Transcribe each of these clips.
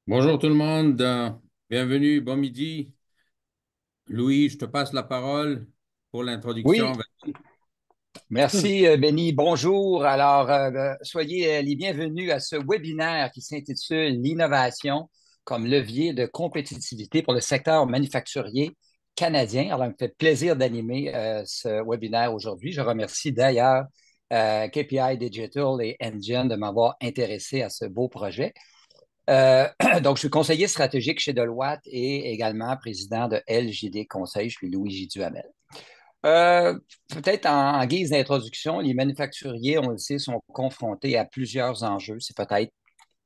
Bonjour tout le monde, bienvenue, bon midi. Louis, je te passe la parole pour l'introduction. Oui, merci, Benny. Bonjour. Alors, soyez les bienvenus à ce webinaire qui s'intitule L'innovation comme levier de compétitivité pour le secteur manufacturier canadien. Alors, il me fait plaisir d'animer ce webinaire aujourd'hui. Je remercie d'ailleurs KPI Digital et Engine de m'avoir intéressé à ce beau projet. Euh, donc, je suis conseiller stratégique chez Deloitte et également président de LJD Conseil. Je suis Louis J. Duhamel. Euh, Peut-être en guise d'introduction, les manufacturiers, on le sait, sont confrontés à plusieurs enjeux. C'est peut-être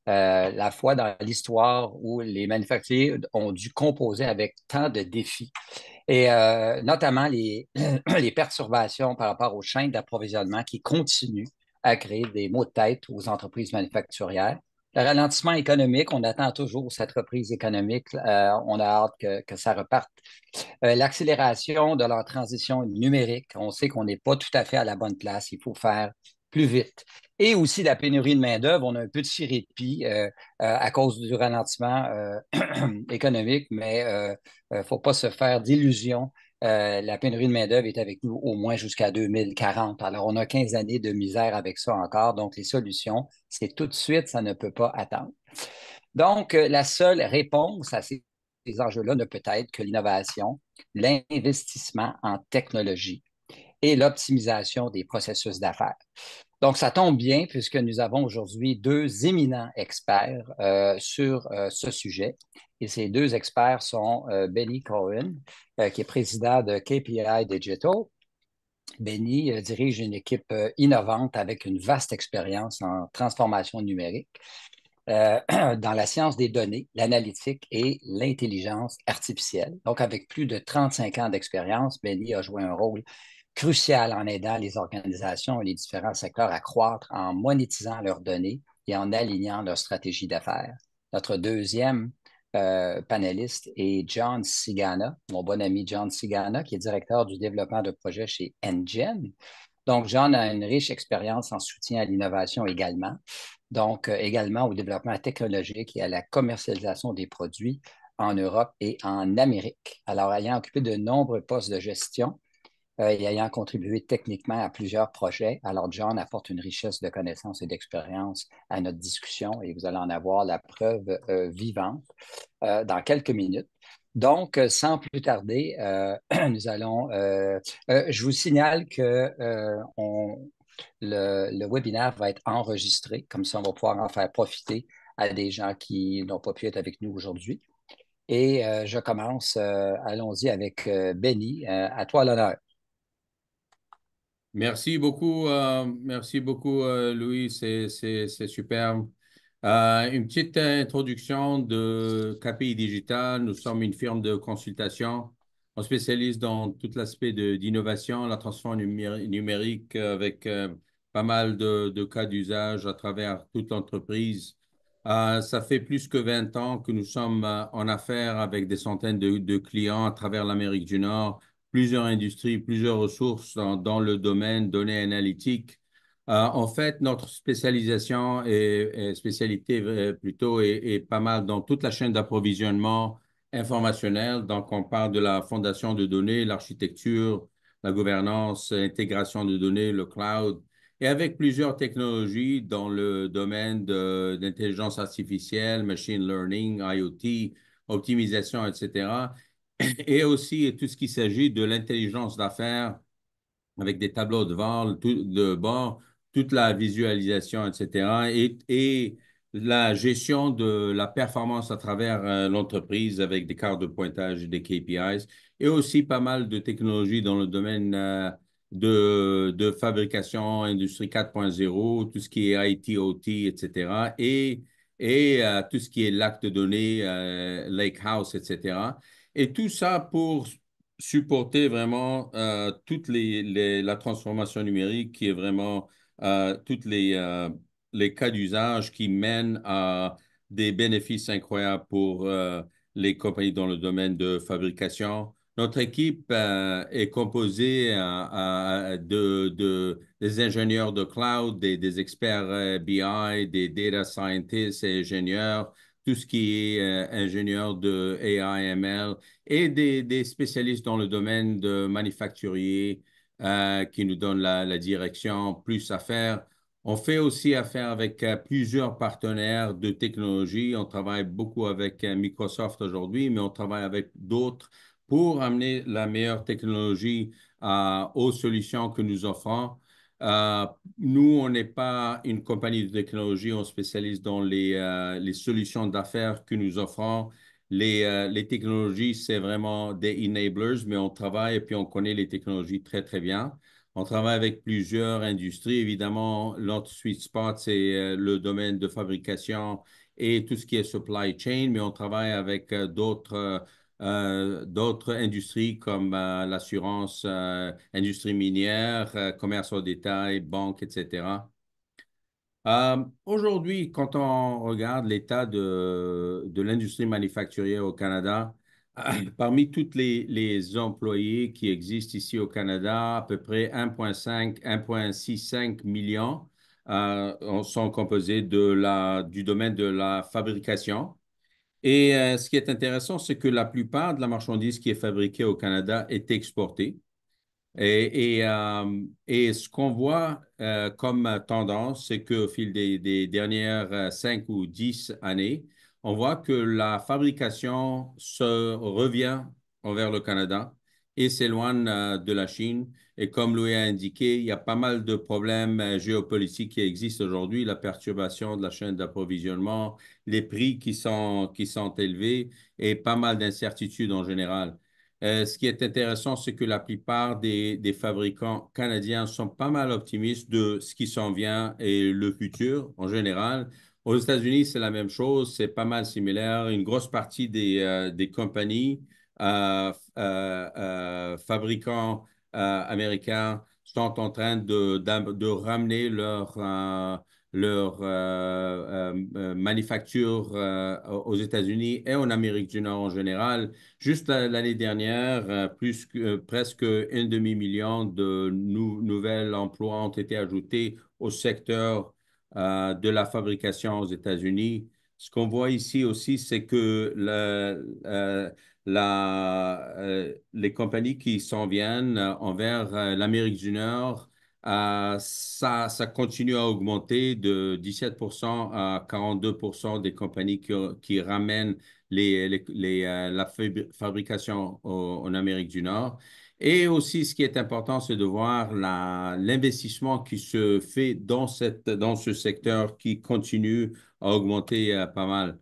la fois dans l'histoire où les manufacturiers ont dû composer avec tant de défis, et notamment les perturbations par rapport aux chaînes d'approvisionnement qui continuent à créer des maux de tête aux entreprises manufacturières. Le ralentissement économique, on attend toujours cette reprise économique, on a hâte que ça reparte. L'accélération de leur transition numérique. On sait qu'on n'est pas tout à fait à la bonne place. Il faut faire plus vite. Et aussi la pénurie de main-d'œuvre. On a un petit répit à cause du ralentissement économique, mais il ne faut pas se faire d'illusions. La pénurie de main-d'œuvre est avec nous au moins jusqu'à 2040. Alors, on a 15 années de misère avec ça encore. Donc, les solutions, c'est tout de suite, ça ne peut pas attendre. Donc, la seule réponse à ces enjeux-là ne peut être que l'innovation, l'investissement en technologie et l'optimisation des processus d'affaires. Donc, ça tombe bien puisque nous avons aujourd'hui deux éminents experts sur ce sujet. Et ces deux experts sont Benny Cohen, qui est président de KPI Digital. Benny dirige une équipe innovante avec une vaste expérience en transformation numérique dans la science des données, l'analytique et l'intelligence artificielle. Donc, avec plus de 35 ans d'expérience, Benny a joué un rôle crucial en aidant les organisations et les différents secteurs à croître en monétisant leurs données et en alignant leur stratégie d'affaires. Notre deuxième panéliste est John Sigana, mon bon ami John Sigana, qui est directeur du développement de projets chez Engine. Donc, John a une riche expérience en soutien à l'innovation également, donc également au développement technologique et à la commercialisation des produits en Europe et en Amérique. Alors, ayant occupé de nombreux postes de gestion et ayant contribué techniquement à plusieurs projets, alors John apporte une richesse de connaissances et d'expérience à notre discussion et vous allez en avoir la preuve vivante dans quelques minutes. Donc, sans plus tarder, nous allons. Je vous signale que le webinaire va être enregistré, comme ça on va pouvoir en faire profiter à des gens qui n'ont pas pu être avec nous aujourd'hui. Et je commence, allons-y avec Benny. À toi l'honneur. Merci beaucoup, Louis, c'est superbe. Une petite introduction de KPI Digital. Nous sommes une firme de consultation. On spécialise dans tout l'aspect d'innovation, la transformation numérique avec pas mal de cas d'usage à travers toute l'entreprise. Ça fait plus que 20 ans que nous sommes en affaires avec des centaines de clients à travers l'Amérique du Nord, plusieurs industries, plusieurs ressources dans le domaine données analytiques. En fait, notre spécialisation et spécialité plutôt est pas mal dans toute la chaîne d'approvisionnement informationnel. Donc, on parle de la fondation de données, l'architecture, la gouvernance, l'intégration de données, le cloud, et avec plusieurs technologies dans le domaine d'intelligence artificielle, machine learning, IoT, optimisation, etc. Et aussi tout ce qui s'agit de l'intelligence d'affaires avec des tableaux de bord, toute la visualisation, etc. Et la gestion de la performance à travers l'entreprise avec des cartes de pointage et des KPIs. Et aussi pas mal de technologies dans le domaine de fabrication, industrie 4.0, tout ce qui est IT, OT, etc. Et tout ce qui est lac de données, Lakehouse, etc. Et tout ça pour supporter vraiment la transformation numérique qui est vraiment toutes les cas d'usage qui mènent à des bénéfices incroyables pour les compagnies dans le domaine de fabrication. Notre équipe est composée des ingénieurs de cloud, des experts BI, des data scientists et ingénieurs, tout ce qui est ingénieur de AI, ML et des spécialistes dans le domaine de manufacturier qui nous donnent la direction, plus à faire. On fait aussi affaire avec plusieurs partenaires de technologie. On travaille beaucoup avec Microsoft aujourd'hui, mais on travaille avec d'autres pour amener la meilleure technologie aux solutions que nous offrons. Euh, Nous, on n'est pas une compagnie de technologie, on spécialise dans les solutions d'affaires que nous offrons. Les technologies, c'est vraiment des enablers, mais on travaille et puis on connaît les technologies très, très bien. On travaille avec plusieurs industries. Évidemment, notre sweet spot, c'est le domaine de fabrication et tout ce qui est supply chain, mais on travaille avec d'autres industries comme l'assurance, industrie minière, commerce au détail, banque, etc. Aujourd'hui, quand on regarde l'état de l'industrie manufacturière au Canada, parmi tous les employés qui existent ici au Canada, à peu près 1,5, 1,65 millions sont composés du domaine de la fabrication. Et ce qui est intéressant, c'est que la plupart de la marchandise qui est fabriquée au Canada est exportée. Et ce qu'on voit comme tendance, c'est qu'au fil des dernières 5 ou 10 années, on voit que la fabrication se revient envers le Canada et s'éloigne de la Chine. Et comme Louis a indiqué, il y a pas mal de problèmes géopolitiques qui existent aujourd'hui, la perturbation de la chaîne d'approvisionnement, les prix qui sont élevés et pas mal d'incertitudes en général. Ce qui est intéressant, c'est que la plupart des fabricants canadiens sont pas mal optimistes de ce qui s'en vient et le futur en général. Aux États-Unis, c'est la même chose, c'est pas mal similaire. Une grosse partie des compagnies fabricants américains sont en train de ramener leur manufacture aux États-Unis et en Amérique du Nord en général. Juste l'année dernière, presque un demi-million de nouvelles emplois ont été ajoutés au secteur de la fabrication aux États-Unis. Ce qu'on voit ici aussi, c'est que les compagnies qui s'en viennent envers l'Amérique du Nord, ça continue à augmenter de 17% à 42% des compagnies qui ramènent la fabrication en Amérique du Nord. Et aussi, ce qui est important, c'est de voir l'investissement qui se fait dans ce secteur qui continue à augmenter pas mal.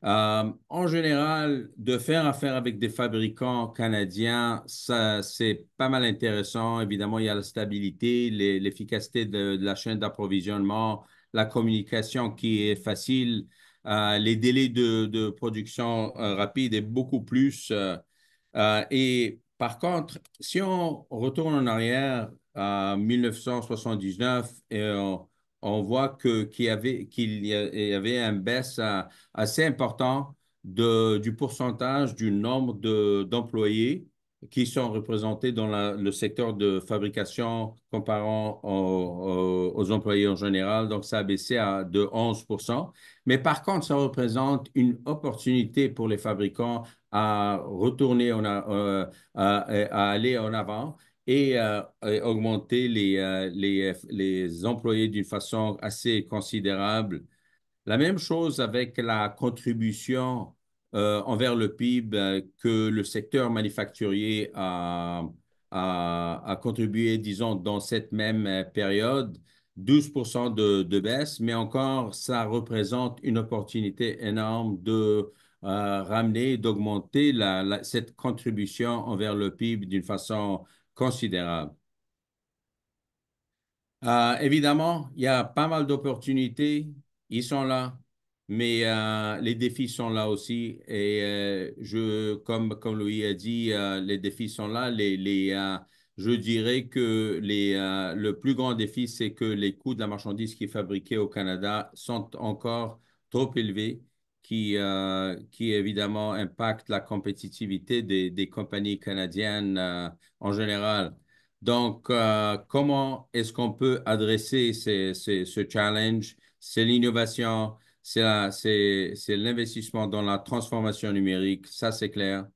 En général, de faire affaire avec des fabricants canadiens, ça, c'est pas mal intéressant. Évidemment, il y a la stabilité, l'efficacité de la chaîne d'approvisionnement, la communication qui est facile, les délais de production rapides et beaucoup plus. Et par contre, si on retourne en arrière à 1979 et on voit qu'il y avait une baisse assez importante du pourcentage du nombre d'employés qui sont représentés dans le secteur de fabrication comparant aux employés en général. Donc, ça a baissé de 11%. Mais par contre, ça représente une opportunité pour les fabricants à retourner, à aller en avant et augmenter les employés d'une façon assez considérable. La même chose avec la contribution envers le PIB que le secteur manufacturier a contribué, disons, dans cette même période, 12% de baisse, mais encore, ça représente une opportunité énorme de ramener, d'augmenter cette contribution envers le PIB d'une façon considérable. Évidemment, il y a pas mal d'opportunités, ils sont là, mais les défis sont là aussi. Et comme Louis a dit, les défis sont là. Je dirais que le plus grand défi, c'est que les coûts de la marchandise qui est fabriquée au Canada sont encore trop élevés, qui évidemment impactent la compétitivité des compagnies canadiennes en général. Donc, comment est-ce qu'on peut adresser ce challenge? C'est l'innovation, c'est l'investissement dans la transformation numérique, ça c'est clair.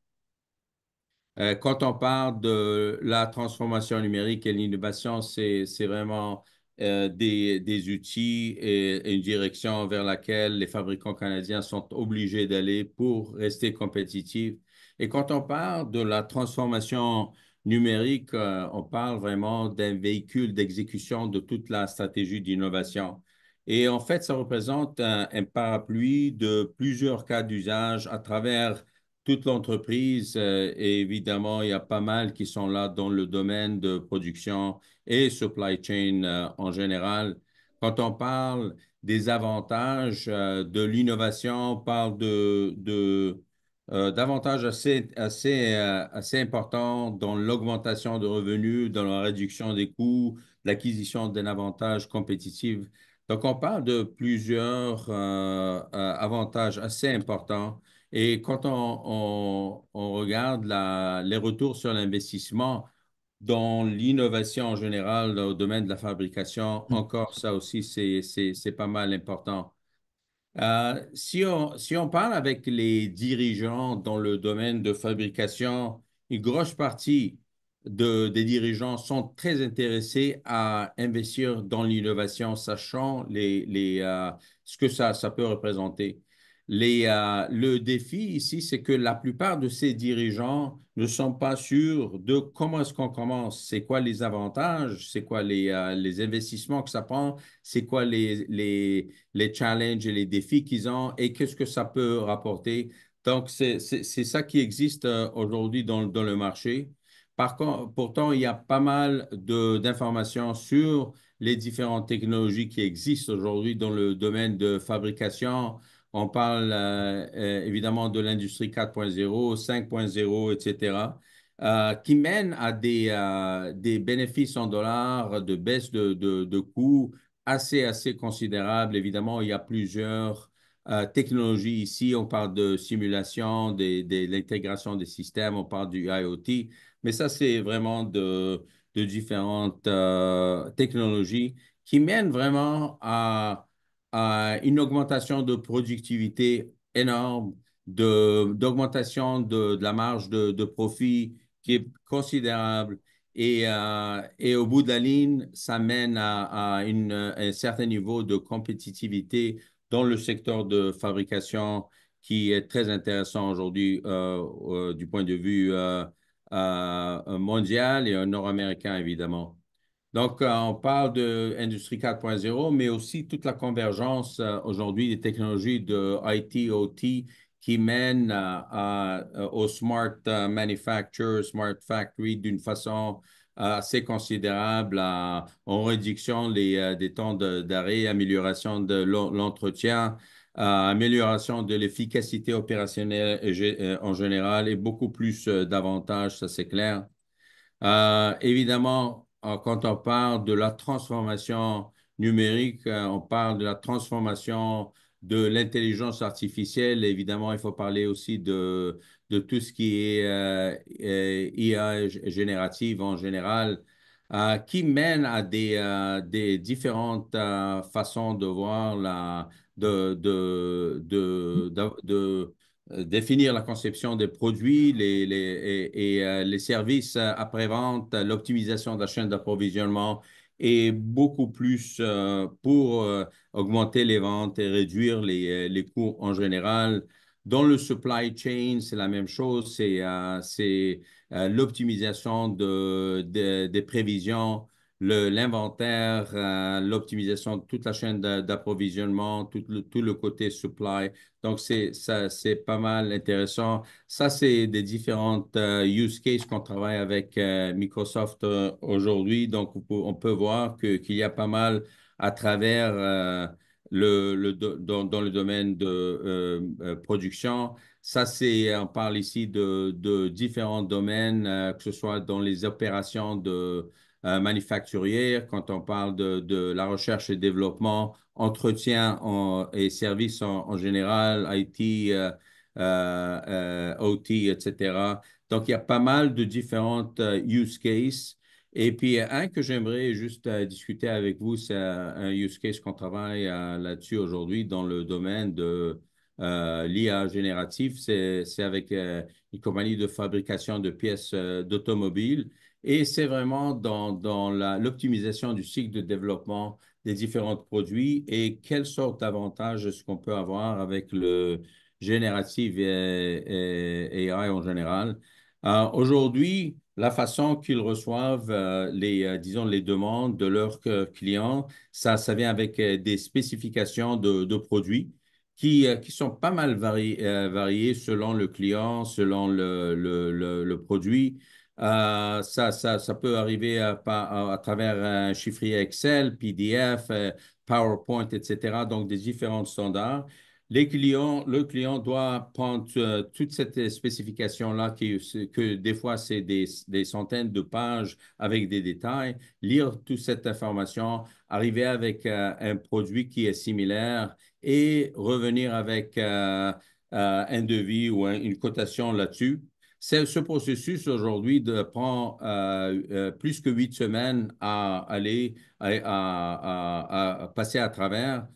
Quand on parle de la transformation numérique et l'innovation, c'est vraiment des outils et une direction vers laquelle les fabricants canadiens sont obligés d'aller pour rester compétitifs. Et quand on parle de la transformation numérique, on parle vraiment d'un véhicule d'exécution de toute la stratégie d'innovation. Et en fait, ça représente un parapluie de plusieurs cas d'usage à travers toute l'entreprise, et évidemment, il y a pas mal qui sont là dans le domaine de production et supply chain en général. Quand on parle des avantages de l'innovation, on parle d'avantages assez importants dans l'augmentation de revenus, dans la réduction des coûts, l'acquisition d'un avantage compétitif. Donc, on parle de plusieurs avantages assez importants et quand on regarde les retours sur l'investissement dans l'innovation en général, dans le domaine de la fabrication, encore ça aussi, c'est pas mal important. Si on parle avec les dirigeants dans le domaine de fabrication, une grosse partie des dirigeants sont très intéressés à investir dans l'innovation, sachant ce que ça peut représenter. Le défi ici, c'est que la plupart de ces dirigeants ne sont pas sûrs de comment est-ce qu'on commence, c'est quoi les avantages, c'est quoi les investissements que ça prend, c'est quoi les challenges et les défis qu'ils ont et qu'est-ce que ça peut rapporter. Donc, c'est ça qui existe aujourd'hui dans le marché. Par contre, pourtant, il y a pas mal d'informations sur les différentes technologies qui existent aujourd'hui dans le domaine de fabrication. On parle évidemment de l'industrie 4.0, 5.0, etc., qui mènent à des bénéfices en dollars, de baisse de coûts assez considérable. Évidemment, il y a plusieurs technologies ici. On parle de simulation, de l'intégration des systèmes, on parle du IoT, mais ça, c'est vraiment de différentes technologies qui mènent vraiment à une augmentation de productivité énorme, d'augmentation de la marge de profit qui est considérable et au bout de la ligne, ça mène à un certain niveau de compétitivité dans le secteur de fabrication qui est très intéressant aujourd'hui du point de vue mondial et nord-américain, évidemment. Donc, on parle de Industrie 4.0, mais aussi toute la convergence aujourd'hui des technologies de IT, OT qui mènent au smart manufacture, smart factory d'une façon assez considérable en réduction des temps d'arrêt, amélioration de l'entretien, amélioration de l'efficacité opérationnelle en général et beaucoup plus d'avantages, ça c'est clair. Évidemment, quand on parle de la transformation numérique, on parle de la transformation de l'intelligence artificielle. Évidemment, il faut parler aussi de tout ce qui est IA générative en général, qui mène à des différentes façons de voir définir la conception des produits les services après-vente, l'optimisation de la chaîne d'approvisionnement et beaucoup plus pour augmenter les ventes et réduire les coûts en général. Dans le supply chain, c'est la même chose, c'est l'optimisation des prévisions, l'inventaire, l'optimisation de toute la chaîne d'approvisionnement, tout le côté supply. Donc, c'est pas mal intéressant. Ça, c'est des différentes use cases qu'on travaille avec Microsoft aujourd'hui. Donc, on peut voir qu'il y a pas mal à travers dans le domaine de production. Ça, on parle ici de différents domaines, que ce soit dans les opérations manufacturières, quand on parle de la recherche et développement, entretien et services en général, IT, OT, etc. Donc, il y a pas mal de différentes use cases Et puis, un que j'aimerais juste discuter avec vous, c'est un use case qu'on travaille là-dessus aujourd'hui dans le domaine de l'IA générative. C'est avec une compagnie de fabrication de pièces d'automobile. Et c'est vraiment dans l'optimisation du cycle de développement des différents produits et quelle sorte d'avantages est-ce qu'on peut avoir avec le générative et AI en général. Aujourd'hui, la façon qu'ils reçoivent disons, les demandes de leurs clients, ça vient avec des spécifications de produits qui sont pas mal variées selon le client, selon le produit. Ça peut arriver à travers un chiffrier Excel, PDF, PowerPoint, etc. Donc, des différents standards. Le client doit prendre toute cette spécification-là, que des fois, c'est des centaines de pages avec des détails, lire toute cette information, arriver avec un produit qui est similaire et revenir avec un devis ou une cotation là-dessus. Ce processus aujourd'hui prend plus que 8 semaines à aller à passer à travers.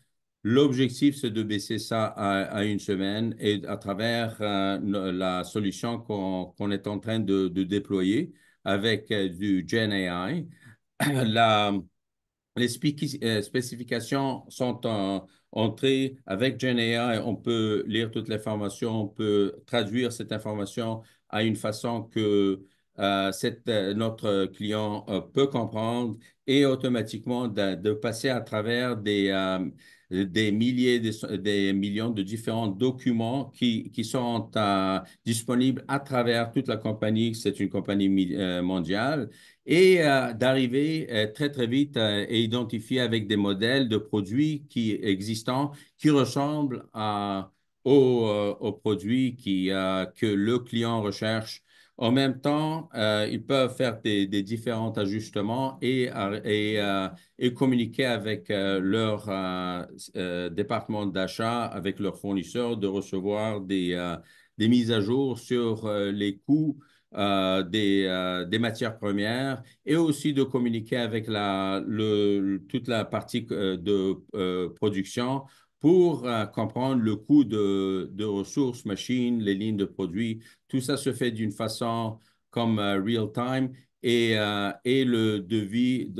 L'objectif, c'est de baisser ça à une semaine et à travers la solution qu'on est en train de déployer avec du Gen AI. La, les spécifications sont entrées avec GenAI. On peut lire toute l'information, on peut traduire cette information à une façon que notre client peut comprendre et automatiquement de passer à travers des milliers, des millions de différents documents qui sont disponibles à travers toute la compagnie. C'est une compagnie mondiale et d'arriver très, très vite et identifier avec des modèles de produits existants qui ressemblent aux produits que le client recherche. En même temps, ils peuvent faire des différents ajustements et communiquer avec leur département d'achat, avec leurs fournisseurs, de recevoir des mises à jour sur les coûts des matières premières et aussi de communiquer avec toute la partie de production pour comprendre le coût de ressources, machines, les lignes de produits. Tout ça se fait d'une façon comme real-time et le devis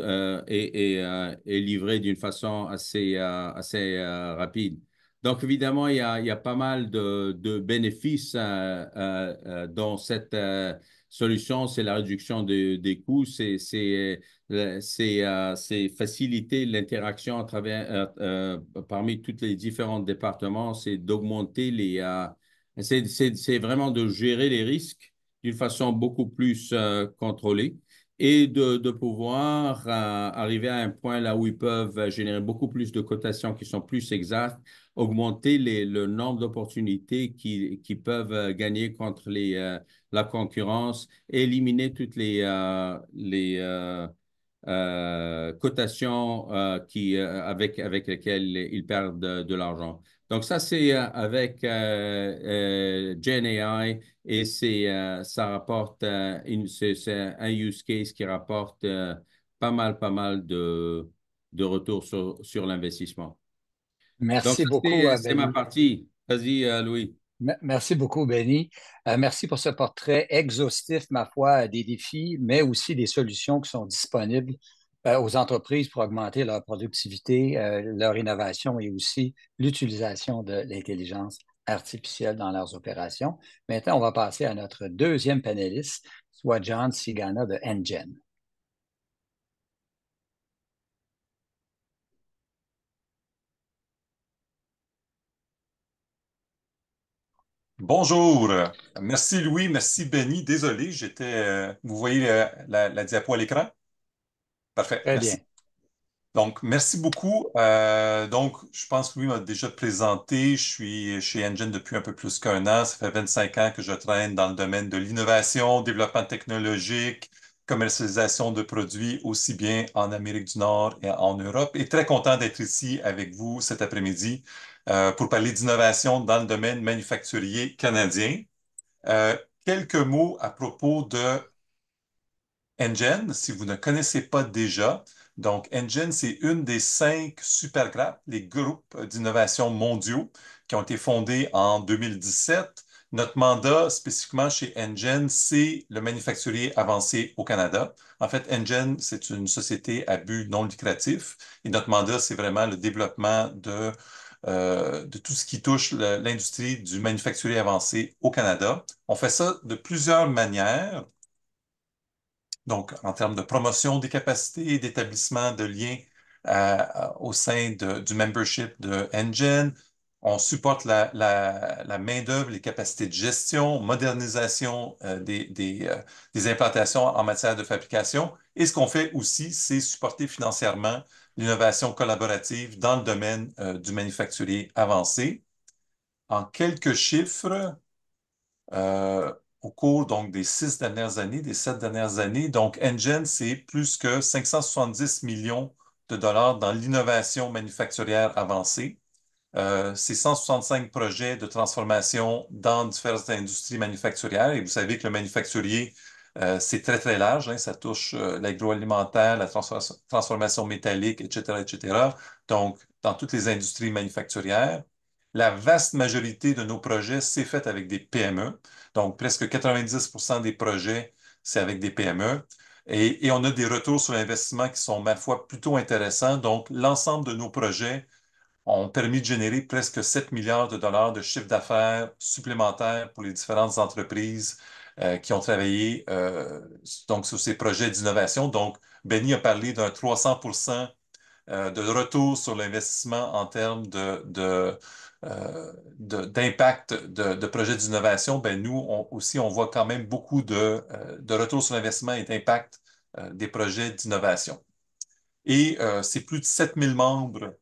est livré d'une façon assez rapide. Donc, évidemment, il y a pas mal de bénéfices dans cette solution. C'est la réduction des coûts, c'est faciliter l'interaction à travers, parmi tous les différents départements, c'est d'augmenter c'est vraiment de gérer les risques d'une façon beaucoup plus contrôlée et de pouvoir arriver à un point là où ils peuvent générer beaucoup plus de cotations qui sont plus exactes, augmenter le nombre d'opportunités qui peuvent gagner contre la concurrence et éliminer toutes les cotations avec lesquelles ils perdent de l'argent. Donc ça, c'est avec GenAI et ça rapporte, c'est un use case qui rapporte pas mal de retours sur l'investissement. Donc, Merci ça, beaucoup, c'est ma Benny. partie. Vas-y, Louis. Merci beaucoup, Benny. Merci pour ce portrait exhaustif, ma foi, des défis, mais aussi des solutions qui sont disponibles aux entreprises pour augmenter leur productivité, leur innovation et aussi l'utilisation de l'intelligence artificielle dans leurs opérations. Maintenant, on va passer à notre deuxième panéliste, soit John Sigana de Engen. Bonjour. Merci Louis, merci Benny. Désolé, vous voyez la diapo à l'écran? Parfait, Très merci. bien. Donc, merci beaucoup. Donc, je pense que Louis m'a déjà présenté. Je suis chez Engine depuis un peu plus qu'un an. Ça fait 25 ans que je traîne dans le domaine de l'innovation, développement technologique, commercialisation de produits, aussi bien en Amérique du Nord et en Europe. Et très content d'être ici avec vous cet après-midi pour parler d'innovation dans le domaine manufacturier canadien. Euh, Quelques mots à propos de NGen, si vous ne connaissez pas déjà, donc NGen, c'est une des 5 supergrapes, les groupes d'innovation mondiaux qui ont été fondés en 2017. Notre mandat spécifiquement chez NGen, c'est le manufacturier avancé au Canada. En fait, NGen, c'est une société à but non lucratif et notre mandat, c'est vraiment le développement de tout ce qui touche l'industrie du manufacturier avancé au Canada. On fait ça de plusieurs manières. Donc, en termes de promotion des capacités, d'établissement de liens au sein du membership de Engine, on supporte la main-d'œuvre, les capacités de gestion, modernisation des implantations en matière de fabrication. Et ce qu'on fait aussi, c'est supporter financièrement l'innovation collaborative dans le domaine du manufacturier avancé. En quelques chiffres, euh, au cours donc des 6 dernières années, des 7 dernières années. Donc, Engine, c'est plus que 570 millions de dollars dans l'innovation manufacturière avancée. C'est 165 projets de transformation dans différentes industries manufacturières. Et vous savez que le manufacturier, c'est très, très large, hein. Ça touche l'agroalimentaire, la transformation métallique, etc., etc. Donc, dans toutes les industries manufacturières. La vaste majorité de nos projets, c'est fait avec des PME. Donc, presque 90% des projets, c'est avec des PME. Et on a des retours sur l'investissement qui sont, ma foi, plutôt intéressants. Donc, l'ensemble de nos projets ont permis de générer presque 7 milliards de dollars de chiffre d'affaires supplémentaires pour les différentes entreprises qui ont travaillé donc sur ces projets d'innovation. Donc, Benny a parlé d'un 300% de retour sur l'investissement en termes d'impact de projets d'innovation. Ben, nous aussi, on voit quand même beaucoup de retour sur l'investissement et d'impact des projets d'innovation. Et c'est plus de 7000 membres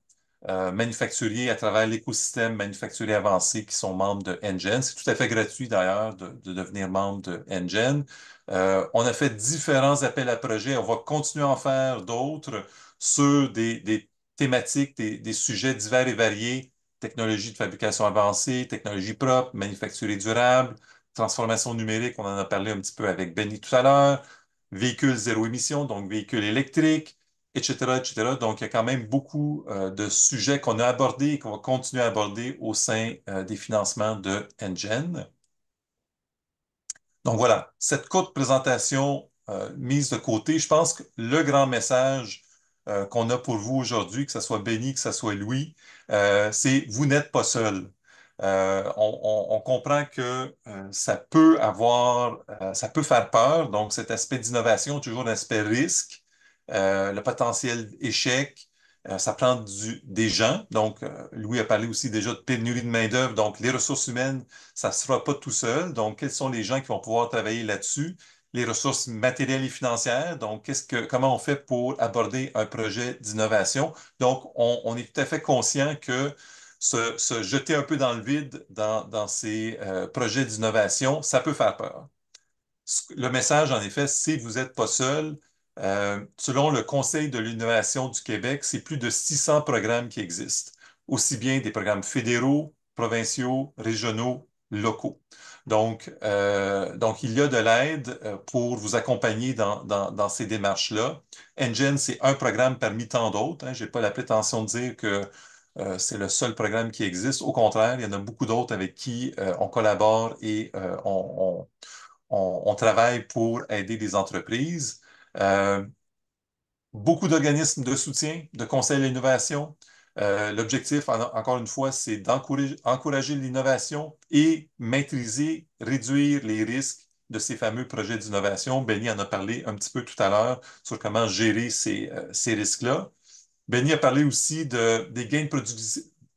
manufacturiers à travers l'écosystème manufacturier avancé qui sont membres de Engine. C'est tout à fait gratuit d'ailleurs de devenir membre de Engine. On a fait différents appels à projets. On va continuer à en faire d'autres sur des thématiques, des sujets divers et variés, technologie de fabrication avancée, technologie propre, manufacturier durable, transformation numérique, on en a parlé un petit peu avec Benny tout à l'heure, véhicules zéro émission, donc véhicules électriques, etc., etc. Donc, il y a quand même beaucoup de sujets qu'on a abordés et qu'on va continuer à aborder au sein des financements de Engine. Donc voilà, cette courte présentation mise de côté, je pense que le grand message qu'on a pour vous aujourd'hui, que ce soit Benny, que ce soit Louis, c'est vous n'êtes pas seul. On comprend que ça peut faire peur. Donc cet aspect d'innovation, toujours l'aspect risque, le potentiel échec. Ça prend des gens. Donc, Louis a parlé aussi déjà de pénurie de main-d'œuvre. Donc, les ressources humaines, ça ne se fera pas tout seul. Donc, quels sont les gens qui vont pouvoir travailler là-dessus? Les ressources matérielles et financières. Donc, comment on fait pour aborder un projet d'innovation? Donc, on est tout à fait conscient que se jeter un peu dans le vide dans ces projets d'innovation, ça peut faire peur. Le message, en effet, c'est vous n'êtes pas seul. Selon le Conseil de l'innovation du Québec, c'est plus de 600 programmes qui existent, aussi bien des programmes fédéraux, provinciaux, régionaux, locaux. Donc il y a de l'aide pour vous accompagner dans ces démarches-là. Engine, c'est un programme parmi tant d'autres, hein. Je n'ai pas la prétention de dire que c'est le seul programme qui existe. Au contraire, il y en a beaucoup d'autres avec qui on collabore et on travaille pour aider les entreprises. Euh, Beaucoup d'organismes de soutien, de conseils à l'innovation. L'objectif, encore une fois, c'est d'encourager l'innovation et maîtriser, réduire les risques de ces fameux projets d'innovation. Benny en a parlé un petit peu tout à l'heure sur comment gérer ces risques-là. Benny a parlé aussi des gains de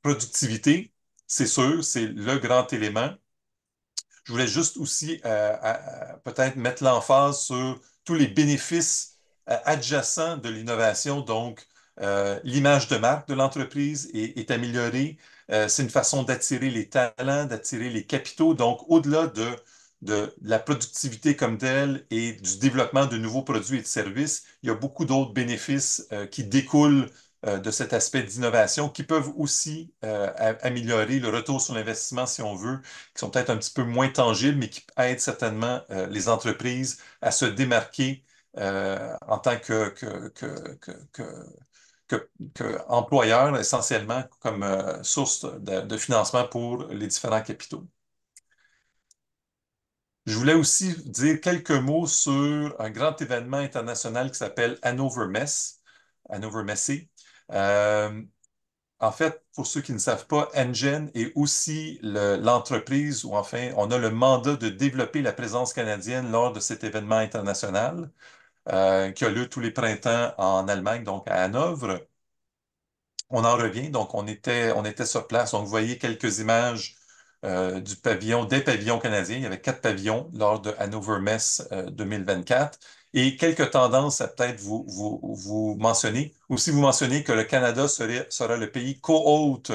productivité. C'est sûr, c'est le grand élément. Je voulais juste aussi peut-être mettre l'emphase sur tous les bénéfices adjacents de l'innovation. Donc, l'image de marque de l'entreprise est améliorée. C'est une façon d'attirer les talents, d'attirer les capitaux. Donc, au-delà de la productivité comme telle et du développement de nouveaux produits et de services, il y a beaucoup d'autres bénéfices qui découlent de cet aspect d'innovation qui peuvent aussi améliorer le retour sur l'investissement, si on veut, qui sont peut-être un petit peu moins tangibles, mais qui aident certainement les entreprises à se démarquer en tant que employeur, essentiellement comme source de financement pour les différents capitaux. Je voulais aussi dire quelques mots sur un grand événement international qui s'appelle Hannover Messe, Hannover Messe. Euh, En fait, pour ceux qui ne savent pas, Engen est aussi l'entreprise où, enfin, on a le mandat de développer la présence canadienne lors de cet événement international qui a lieu tous les printemps en Allemagne, donc à Hanovre. On en revient, donc on était sur place. Donc, vous voyez quelques images du pavillon, des pavillons canadiens. Il y avait 4 pavillons lors de Hannover Messe 2024. Et quelques tendances à peut-être vous mentionner. Aussi, vous mentionnez que le Canada sera le pays co-hôte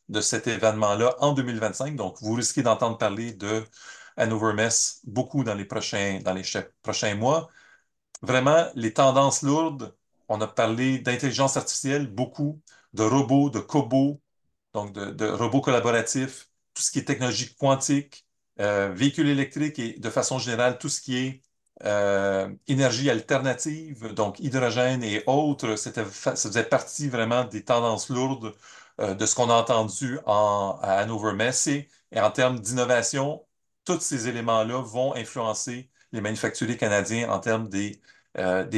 de cet événement-là en 2025. Donc, vous risquez d'entendre parler de Hannover Messe beaucoup dans les prochains mois. Vraiment, les tendances lourdes, on a parlé d'intelligence artificielle, beaucoup, de robots, de cobots, donc de robots collaboratifs, tout ce qui est technologie quantique, véhicules électriques et de façon générale, tout ce qui est énergie alternative, donc hydrogène et autres, ça faisait partie vraiment des tendances lourdes de ce qu'on a entendu à Hannover Messe. Et en termes d'innovation, tous ces éléments-là vont influencer les manufacturiers canadiens en termes des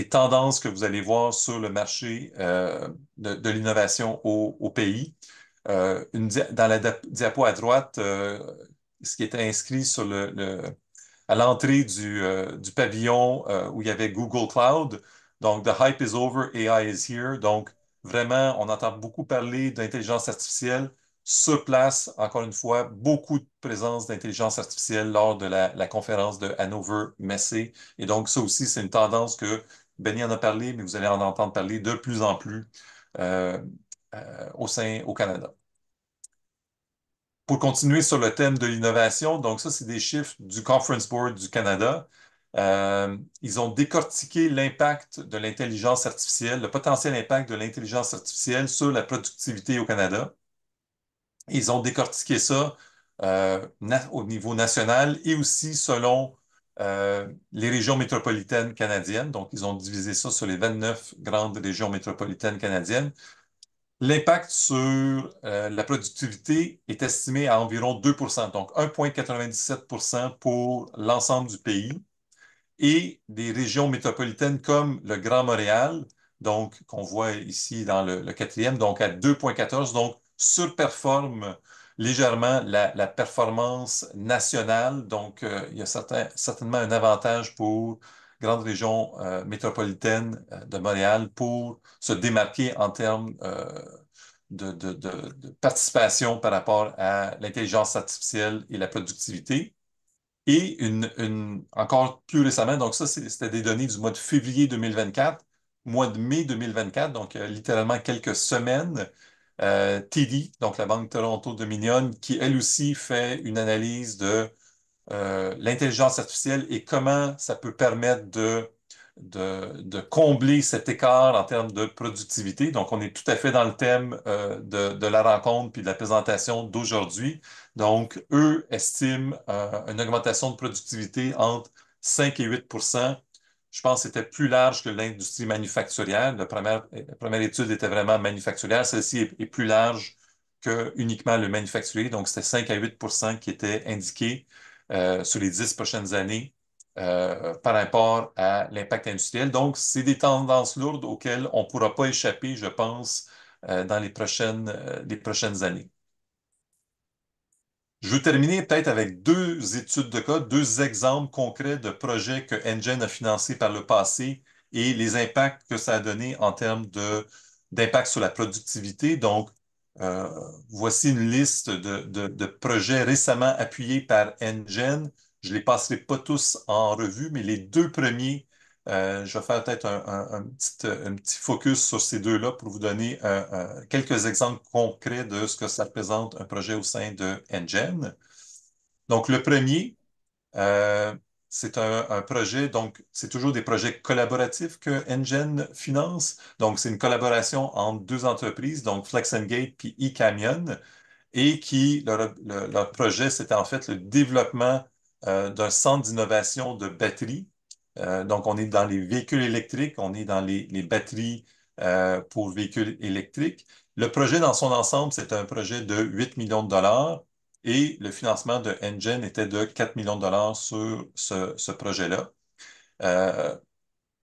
tendances que vous allez voir sur le marché de l'innovation au pays. Dans la diapo à droite, ce qui était inscrit sur à l'entrée du pavillon où il y avait Google Cloud. Donc, The hype is over, AI is here. Donc, vraiment, on entend beaucoup parler d'intelligence artificielle. Sur place, encore une fois, beaucoup de présence d'intelligence artificielle lors de la conférence de Hannover Messe. Et donc, ça aussi, c'est une tendance que Benny en a parlé, mais vous allez en entendre parler de plus en plus euh, au Canada. Pour continuer sur le thème de l'innovation, donc ça, c'est des chiffres du Conference Board du Canada. Ils ont décortiqué l'impact de l'intelligence artificielle, le potentiel impact de l'intelligence artificielle sur la productivité au Canada. Ils ont décortiqué ça au niveau national et aussi selon les régions métropolitaines canadiennes. Donc, ils ont divisé ça sur les 29 grandes régions métropolitaines canadiennes. L'impact sur la productivité est estimé à environ 2%, donc 1,97% pour l'ensemble du pays et des régions métropolitaines comme le Grand Montréal, donc qu'on voit ici dans le quatrième, donc à 2,14, donc surperforme légèrement la performance nationale. Donc, il y a certainement un avantage pour grande région métropolitaine de Montréal pour se démarquer en termes de participation par rapport à l'intelligence artificielle et la productivité. Et encore plus récemment, donc ça, c'était des données du mois de février 2024, mois de mai 2024, donc littéralement quelques semaines. TD, donc la Banque Toronto-Dominion, qui elle aussi fait une analyse de l'intelligence artificielle et comment ça peut permettre de combler cet écart en termes de productivité. Donc, on est tout à fait dans le thème de la rencontre puis de la présentation d'aujourd'hui. Donc, eux estiment une augmentation de productivité entre 5 et 8 Je pense que c'était plus large que l'industrie manufacturière. La première étude était vraiment manufacturière. Celle-ci est plus large que uniquement le manufacturier. Donc, c'était 5 à 8 qui était indiqué sur les 10 prochaines années par rapport à l'impact industriel. Donc, c'est des tendances lourdes auxquelles on ne pourra pas échapper, je pense, dans les prochaines années. Je veux terminer peut-être avec 2 études de cas, 2 exemples concrets de projets que Engen a financés par le passé et les impacts que ça a donné en termes d'impact sur la productivité. Donc, voici une liste de projets récemment appuyés par Engen. Je ne les passerai pas tous en revue, mais les 2 premiers, je vais faire peut-être un petit focus sur ces 2-là pour vous donner quelques exemples concrets de ce que ça représente un projet au sein de Engen. Donc, le premier, c'est un projet, donc c'est toujours des projets collaboratifs que Engen finance. Donc, c'est une collaboration entre 2 entreprises, donc Flex and Gate puis eCamion, et leur projet, c'était en fait le développement d'un centre d'innovation de batteries Donc, on est dans les véhicules électriques, on est dans les batteries pour véhicules électriques. Le projet dans son ensemble, c'est un projet de 8 millions de dollars et le financement de Engen était de 4 millions de dollars sur ce projet-là. Euh,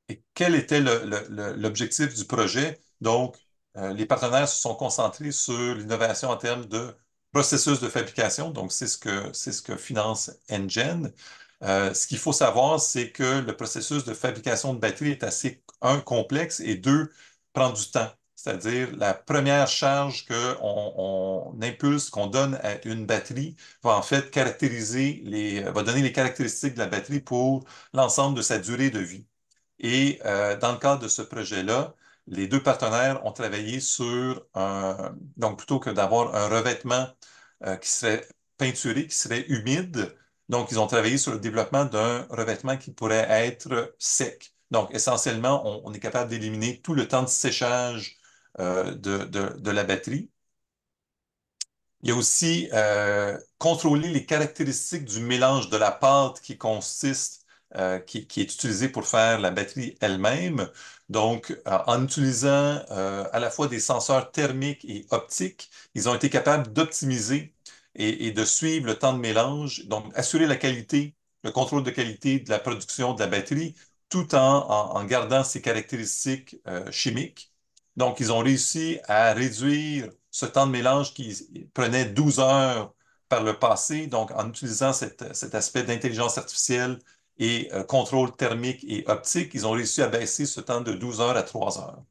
et quel était l'objectif du projet? Donc, les partenaires se sont concentrés sur l'innovation en termes de processus de fabrication. Donc, c'est ce que finance Engen. Ce qu'il faut savoir, c'est que le processus de fabrication de batteries est assez, un, complexe et deux, prend du temps. C'est-à-dire, la première charge qu'on impulse, qu'on donne à une batterie, va en fait va donner les caractéristiques de la batterie pour l'ensemble de sa durée de vie. Et dans le cadre de ce projet-là, les deux partenaires ont travaillé sur donc plutôt que d'avoir un revêtement qui serait peinturé, qui serait humide, donc ils ont travaillé sur le développement d'un revêtement qui pourrait être sec. Donc essentiellement, on est capable d'éliminer tout le temps de séchage de la batterie. Il y a aussi contrôler les caractéristiques du mélange de la pâte qui consiste, qui est utilisée pour faire la batterie elle-même. Donc, en utilisant à la fois des senseurs thermiques et optiques, ils ont été capables d'optimiser et de suivre le temps de mélange, donc assurer la qualité, le contrôle de qualité de la production de la batterie, tout en gardant ses caractéristiques chimiques. Donc, ils ont réussi à réduire ce temps de mélange qui prenait 12 heures par le passé, donc en utilisant cet aspect d'intelligence artificielle et contrôle thermique et optique, ils ont réussi à baisser ce temps de 12 heures à 3 heures.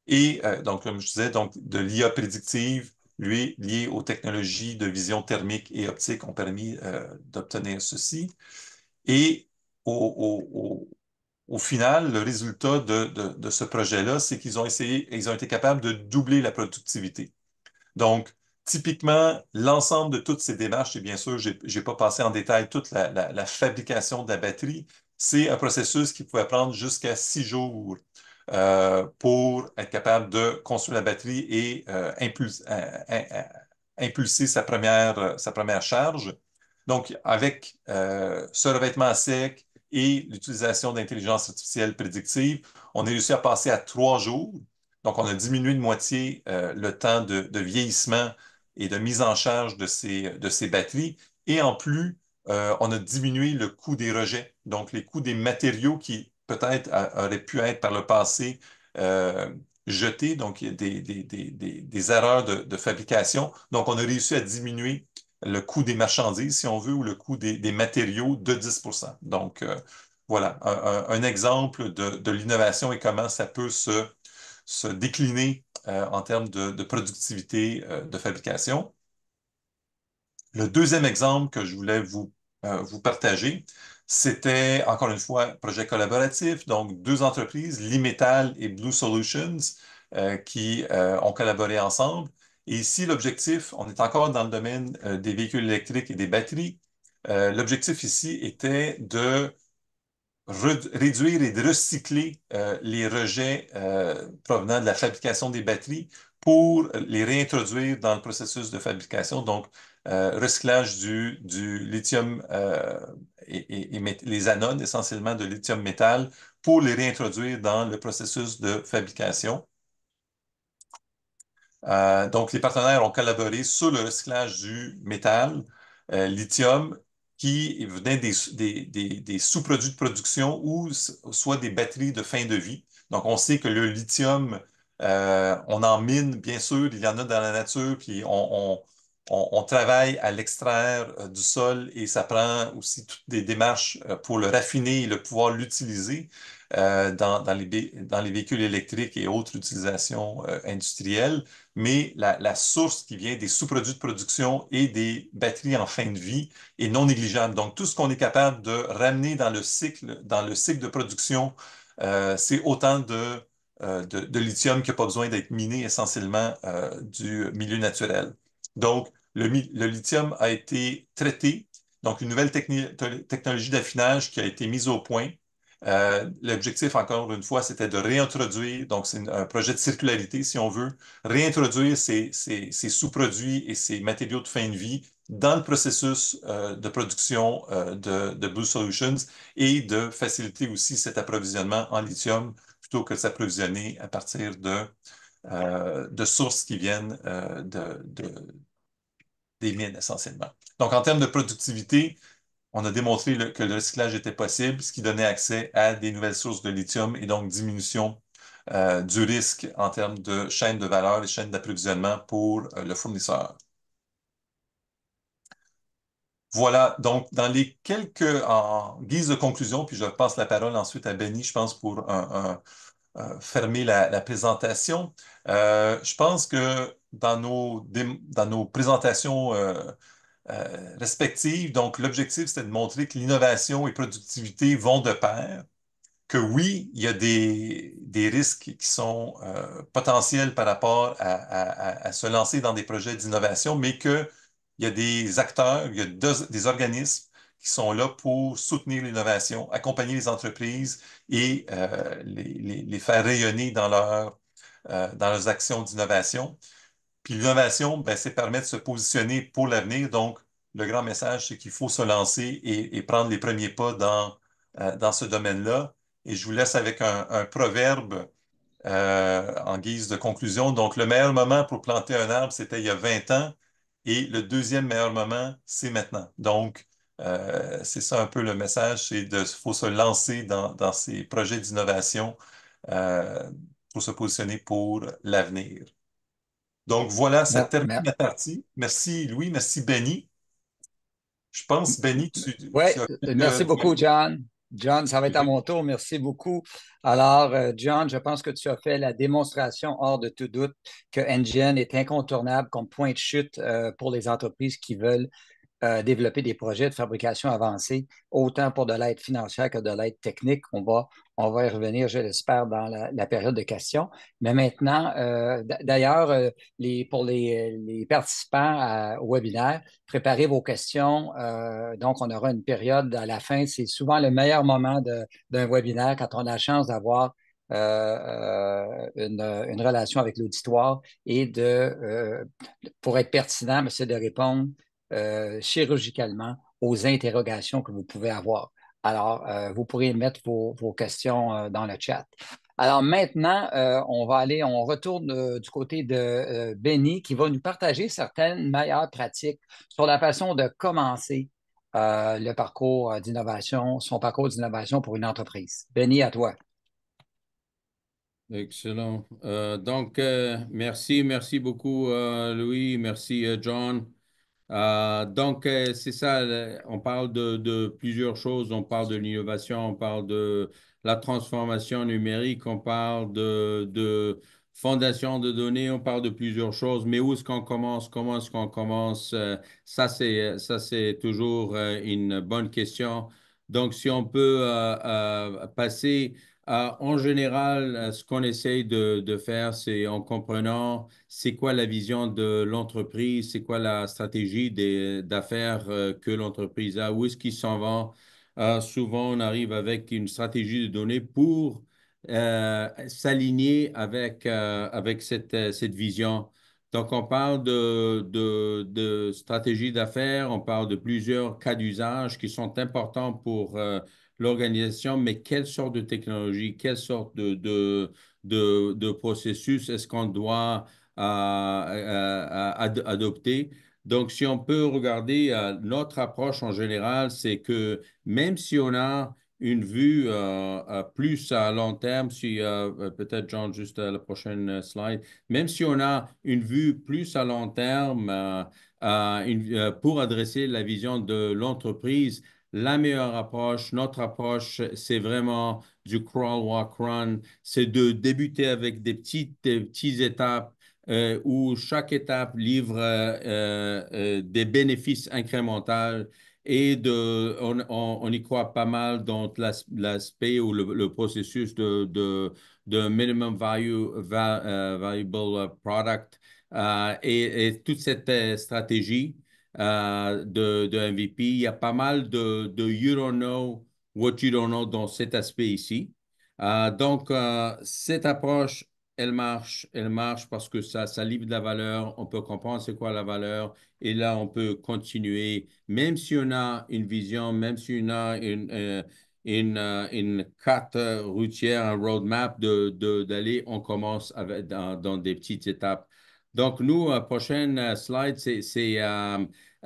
Et donc, comme je disais, donc, de l'IA prédictive, lui, lié aux technologies de vision thermique et optique, ont permis d'obtenir ceci. Et au final, le résultat de ce projet-là, c'est ils ont été capables de doubler la productivité. Donc, typiquement, l'ensemble de toutes ces démarches, et bien sûr, j'ai pas passé en détail toute la fabrication de la batterie, c'est un processus qui pouvait prendre jusqu'à 6 jours pour être capable de construire la batterie et impulser sa première charge. Donc, avec ce revêtement à sec et l'utilisation d'intelligence artificielle prédictive, on a réussi à passer à 3 jours. Donc, on a diminué de moitié le temps de vieillissement et de mise en charge de ces batteries. Et en plus, on a diminué le coût des rejets, donc les coûts des matériaux qui peut-être auraient pu être par le passé euh, jetés, donc il y a des erreurs de fabrication. Donc, on a réussi à diminuer le coût des marchandises, si on veut, ou le coût des matériaux de 10%. Donc, voilà, un exemple de l'innovation et comment ça peut se décliner en termes de productivité de fabrication. Le deuxième exemple que je voulais vous partager, c'était encore une fois un projet collaboratif, donc deux entreprises, Limetal et Blue Solutions, qui ont collaboré ensemble. Et ici, l'objectif, on est encore dans le domaine des véhicules électriques et des batteries. L'objectif ici était de réduire et de recycler les rejets provenant de la fabrication des batteries pour les réintroduire dans le processus de fabrication. Donc, recyclage du lithium les anodes essentiellement de lithium métal pour les réintroduire dans le processus de fabrication. Donc, les partenaires ont collaboré sur le recyclage du métal, lithium, qui venait des sous-produits de production ou soit des batteries de fin de vie. Donc, on sait que le lithium, on en mine, bien sûr, il y en a dans la nature, puis on travaille à l'extraire du sol et ça prend aussi toutes des démarches pour le raffiner et le pouvoir l'utiliser dans les véhicules électriques et autres utilisations industrielles, mais la source qui vient des sous-produits de production et des batteries en fin de vie est non négligeable. Donc, tout ce qu'on est capable de ramener dans le cycle de production, c'est autant de lithium qui n'a pas besoin d'être miné essentiellement du milieu naturel. Donc, le lithium a été traité, donc une nouvelle technologie d'affinage qui a été mise au point. L'objectif, encore une fois, c'était de réintroduire, donc c'est un projet de circularité, si on veut, réintroduire ces sous-produits et ces matériaux de fin de vie dans le processus de production de Blue Solutions et de faciliter aussi cet approvisionnement en lithium plutôt que de s'approvisionner à partir de sources qui viennent des mines essentiellement. Donc, en termes de productivité, on a démontré que le recyclage était possible, ce qui donnait accès à des nouvelles sources de lithium et donc diminution du risque en termes de chaîne de valeur et chaîne d'approvisionnement pour le fournisseur. Voilà, donc dans les en guise de conclusion, puis je passe la parole ensuite à Benny, je pense, pour fermer la présentation. Je pense que dans nos présentations respectives, donc l'objectif, c'était de montrer que l'innovation et productivité vont de pair, que oui, il y a des risques qui sont potentiels par rapport à se lancer dans des projets d'innovation, mais qu'il y a des acteurs, il y a des organismes qui sont là pour soutenir l'innovation, accompagner les entreprises et les faire rayonner dans leurs actions d'innovation. Puis l'innovation, ben, c'est permettre de se positionner pour l'avenir. Donc, le grand message, c'est qu'il faut se lancer et prendre les premiers pas dans ce domaine-là. Et je vous laisse avec un proverbe en guise de conclusion. Donc, le meilleur moment pour planter un arbre, c'était il y a 20 ans. Et le deuxième meilleur moment, c'est maintenant. Donc, c'est ça un peu le message, c'est de faut se lancer dans ces projets d'innovation euh, pour se positionner pour l'avenir. Donc voilà, ça termine ma partie. Merci Louis, merci Benny. Je pense, Benny, Oui, tu as merci quelques... beaucoup, John. John, ça va être à mon tour. Merci beaucoup. Alors, John, je pense que tu as fait la démonstration hors de tout doute que Engine est incontournable comme point de chute pour les entreprises qui veulent développer des projets de fabrication avancée, autant pour de l'aide financière que de l'aide technique. On va y revenir, je l'espère, dans la période de questions. Mais maintenant, d'ailleurs, pour les participants au webinaire, préparez vos questions. Donc, on aura une période à la fin. C'est souvent le meilleur moment d'un webinaire quand on a la chance d'avoir une relation avec l'auditoire et pour être pertinent, mais c'est de répondre chirurgicalement aux interrogations que vous pouvez avoir. Alors, vous pourrez mettre vos questions dans le chat. Alors maintenant, on retourne du côté de Benny qui va nous partager certaines meilleures pratiques sur la façon de commencer le parcours d'innovation, son parcours d'innovation pour une entreprise. Benny, à toi. Excellent. Merci beaucoup, Louis, merci, John. C'est ça, on parle de plusieurs choses. On parle de l'innovation, on parle de la transformation numérique, on parle de fondation de données, on parle de plusieurs choses. Mais où est-ce qu'on commence? Comment est-ce qu'on commence? Ça, c'est toujours une bonne question. Donc, si on peut passer en général, ce qu'on essaye de faire, c'est en comprenant c'est quoi la vision de l'entreprise, c'est quoi la stratégie d'affaires que l'entreprise a, où est-ce qu'ils s'en vont. Souvent, on arrive avec une stratégie de données pour s'aligner avec cette vision. Donc, on parle de stratégie d'affaires, on parle de plusieurs cas d'usage qui sont importants pour l'organisation, mais quelle sorte de technologie, quelle sorte de processus est-ce qu'on doit adopter? Donc, si on peut regarder notre approche en général, c'est que même si on a une vue plus à long terme, si peut-être John, juste la prochaine slide, même si on a une vue plus à long terme pour adresser la vision de l'entreprise, la meilleure approche, notre approche, c'est vraiment du crawl, walk, run. C'est de débuter avec des petites étapes où chaque étape livre des bénéfices incrémentaux et on y croit pas mal dans l'aspect ou le processus de minimum valuable product et toute cette stratégie de MVP. Il y a pas mal de you don't know what you don't know dans cet aspect ici. Cette approche elle marche parce que ça livre de la valeur, on peut comprendre c'est quoi la valeur, et là, on peut continuer, même si on a une vision, même si on a une carte routière, un roadmap d'aller, on commence dans des petites étapes. Donc, nous, prochaine slide,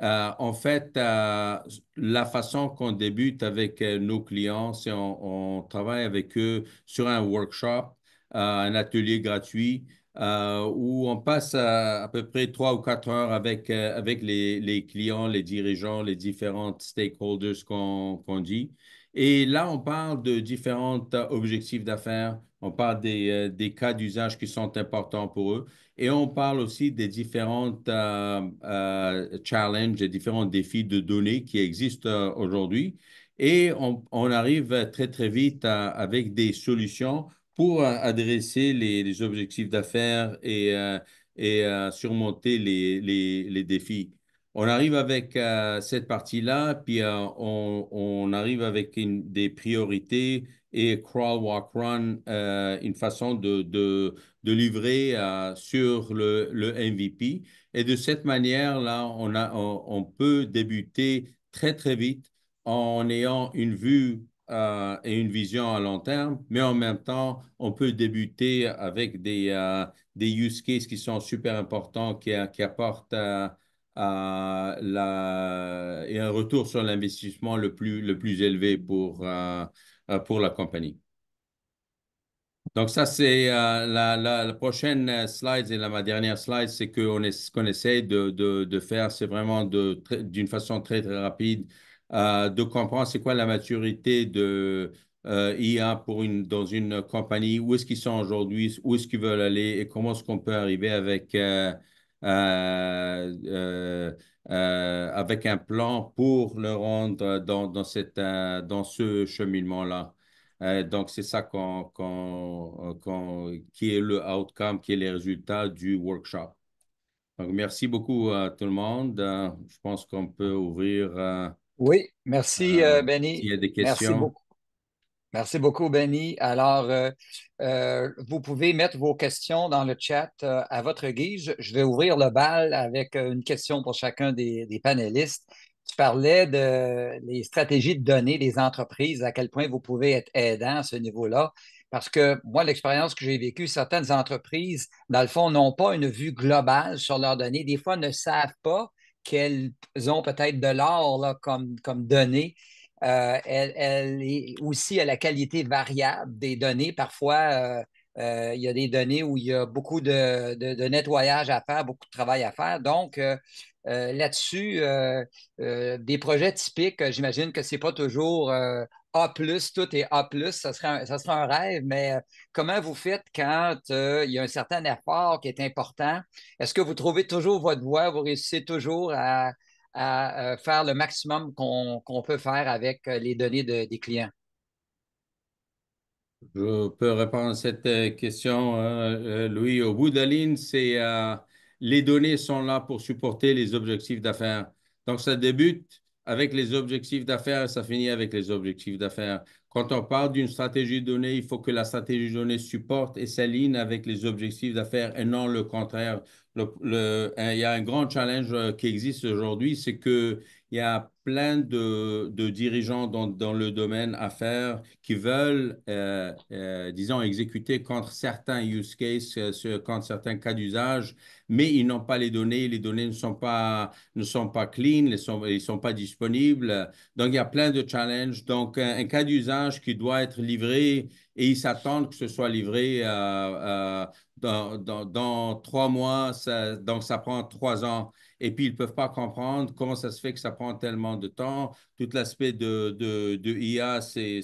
en fait, la façon qu'on débute avec nos clients, c'est on travaille avec eux sur un workshop, un atelier gratuit où on passe à peu près 3 ou 4 heures avec les clients, les dirigeants, les différents stakeholders qu'on dit. Et là, on parle de différents objectifs d'affaires, on parle des cas d'usage qui sont importants pour eux. Et on parle aussi des différentes challenges, des différents défis de données qui existent aujourd'hui. Et on arrive très, très vite avec des solutions pour adresser les objectifs d'affaires et surmonter les défis. On arrive avec cette partie-là, puis on arrive avec des priorités et crawl, walk, run, une façon de livrer sur le MVP. Et de cette manière-là, on peut débuter très, très vite en ayant une vue et une vision à long terme, mais en même temps, on peut débuter avec des use cases qui sont super importants, qui apportent et un retour sur l'investissement le plus élevé pour la compagnie. Donc ça, c'est la prochaine slide et ma dernière slide, c'est ce qu'on essaie de faire, c'est vraiment d'une façon très, très rapide, de comprendre c'est quoi la maturité de IA dans une compagnie, où est-ce qu'ils sont aujourd'hui, où est-ce qu'ils veulent aller et comment est-ce qu'on peut arriver euh, avec un plan pour le rendre dans ce cheminement-là. Donc, c'est ça qui est le outcome, qui est les résultats du workshop. Donc, merci beaucoup à tout le monde. Je pense qu'on peut ouvrir Oui, merci, s'il Benny. y a des Merci questions. beaucoup. Merci beaucoup, Benny. Alors, vous pouvez mettre vos questions dans le chat à votre guise. Je vais ouvrir le bal avec une question pour chacun des panélistes. Tu parlais de les stratégies de données des entreprises, à quel point vous pouvez être aidant à ce niveau-là. Parce que moi, l'expérience que j'ai vécue, certaines entreprises, dans le fond, n'ont pas une vue globale sur leurs données. Des fois, ne savent pas qu'elles ont peut-être de l'or là, comme données. Elle est aussi à la qualité variable des données. Parfois, il y a des données où il y a beaucoup de nettoyage à faire, beaucoup de travail à faire. Donc, là-dessus, des projets typiques, j'imagine que ce n'est pas toujours A+, tout est A+, ça serait un rêve, mais comment vous faites quand il y a un certain effort qui est important? Est-ce que vous trouvez toujours votre voie? Vous réussissez toujours à faire le maximum qu'on peut faire avec les données des clients? Je peux répondre à cette question, Louis. Au bout de la ligne, les données sont là pour supporter les objectifs d'affaires. Donc, ça débute avec les objectifs d'affaires et ça finit avec les objectifs d'affaires. Quand on parle d'une stratégie de données, il faut que la stratégie de données supporte et s'aligne avec les objectifs d'affaires et non le contraire. Il y a un grand challenge qui existe aujourd'hui, c'est que il y a plein de dirigeants dans le domaine affaires qui veulent, disons, exécuter contre certains use cases, contre certains cas d'usage, mais ils n'ont pas les données. Les données ne sont pas clean, ils sont pas disponibles. Donc, il y a plein de challenges. Donc, un cas d'usage qui doit être livré et ils s'attendent que ce soit livré dans 3 mois, donc ça prend 3 ans. Et puis, ils ne peuvent pas comprendre comment ça se fait que ça prend tellement de temps. Tout l'aspect de IA, c'est